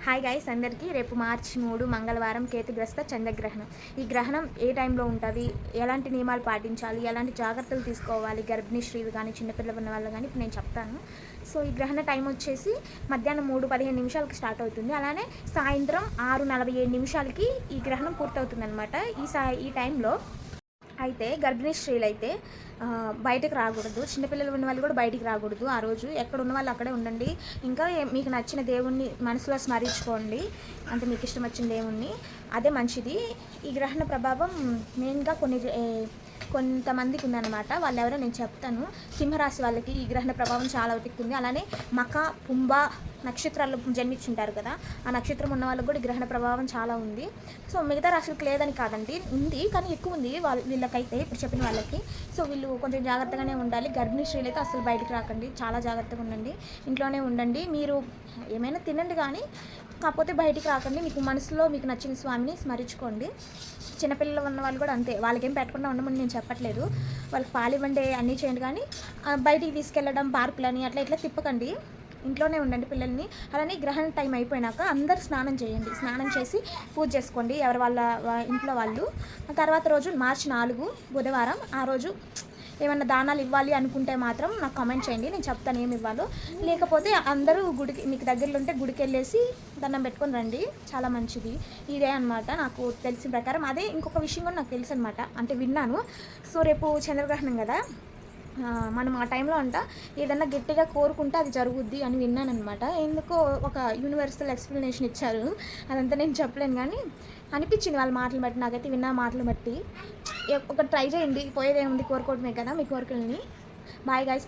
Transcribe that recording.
Hi guys అందరికీ రేపు మార్చి 3 మంగళవారం కేతుగ్రస్త చంద్రగ్రహణం. ఈ గ్రహణం ఏ టైంలో ఉంటుంది, ఎలాంటి నియమాలు పాటించాలి, ఎలాంటి జాగ్రత్తలు తీసుకోవాలి, గర్భిణీ స్త్రీలు కానీ చిన్నపిల్లలు ఉన్న వాళ్ళు కానీ ఇప్పుడు నేను చెప్తాను. సో ఈ గ్రహణ టైం వచ్చేసి మధ్యాహ్నం 3:15 స్టార్ట్ అవుతుంది. అలానే సాయంత్రం 6:47 ఈ గ్రహణం పూర్తవుతుంది అనమాట. ఈ టైంలో అయితే గర్భిణీ స్త్రీలు అయితే బయటకు రాకూడదు, చిన్నపిల్లలు ఉన్న వాళ్ళు కూడా బయటికి రాకూడదు. ఆ రోజు ఎక్కడ ఉన్న వాళ్ళు అక్కడే ఉండండి. ఇంకా మీకు నచ్చిన దేవుణ్ణి మనసులో స్మరించుకోండి, అంటే మీకు ఇష్టం వచ్చిన దేవుణ్ణి, అదే మంచిది. ఈ గ్రహణ ప్రభావం మెయిన్గా కొంతమందికి ఉందన్నమాట. వాళ్ళు ఎవరో నేను చెప్తాను. సింహరాశి వాళ్ళకి ఈ గ్రహణ ప్రభావం చాలా ఉంది. అలానే మక, కుంభ నక్షత్రాల్లో జన్మించుంటారు కదా, ఆ నక్షత్రం ఉన్న వాళ్ళకి కూడా గ్రహణ ప్రభావం చాలా ఉంది. సో మిగతా రాశులకు లేదని కాదండి, ఉంది, కానీ ఎక్కువ ఉంది వీళ్ళకైతే ఇప్పుడు చెప్పిన వాళ్ళకి. సో వీళ్ళు కొంచెం జాగ్రత్తగానే ఉండాలి. గర్భిణీ స్త్రీలు అయితే అసలు బయటికి రాకండి, చాలా జాగ్రత్తగా ఉండండి, ఇంట్లోనే ఉండండి. మీరు ఏమైనా తినండి కానీ కాకపోతే బయటికి రాకండి. మీకు మనసులో మీకు నచ్చిన స్వామిని స్మరించుకోండి. చిన్నపిల్లలు ఉన్న వాళ్ళు కూడా అంతే, వాళ్ళకేం పెట్టకుండా ఉండమని నేను చెప్పట్లేదు. వాళ్ళకి పాలివ్వండి, అన్నీ చేయండి, కానీ బయటికి తీసుకెళ్ళడం పార్కులని అట్లా ఇట్లా తిప్పకండి, ఇంట్లోనే ఉండండి పిల్లల్ని. అలానే గ్రహణ టైం అయిపోయినాక అందరూ స్నానం చేయండి, స్నానం చేసి పూజ చేసుకోండి ఎవరి వాళ్ళ ఇంట్లో వాళ్ళు. తర్వాత రోజు మార్చి 4 బుధవారం, ఆ రోజు ఏమన్నా దానాలు ఇవ్వాలి అనుకుంటే మాత్రం నాకు కామెంట్ చేయండి, నేను చెప్తాను ఏమి ఇవ్వాలో. లేకపోతే అందరూ గుడికి, మీకు దగ్గరలో ఉంటే గుడికి వెళ్ళేసి దండం పెట్టుకొని రండి, చాలా మంచిది. ఇదే అనమాట నాకు తెలిసిన ప్రకారం. అదే ఇంకొక విషయం కూడా నాకు తెలుసు అనమాట, అంటే విన్నాను. సో రేపు చంద్రగ్రహణం కదా, మనం ఆ టైంలో ఏదన్నా గట్టిగా కోరుకుంటే అది జరుగుద్ది అని విన్నానమాట. ఎందుకో ఒక యూనివర్సల్ ఎక్స్ప్లెనేషన్ ఇచ్చారు, అదంతా నేను చెప్పలేను, కానీ అనిపించింది వాళ్ళ మాటలు బట్టి, నాకైతే విన్న మాటలు బట్టి. ఒక ట్రై చేయండి, పోయేదేముంది, కోరుకోవడమే కదా మీ కోరికల్ని. Bye guys.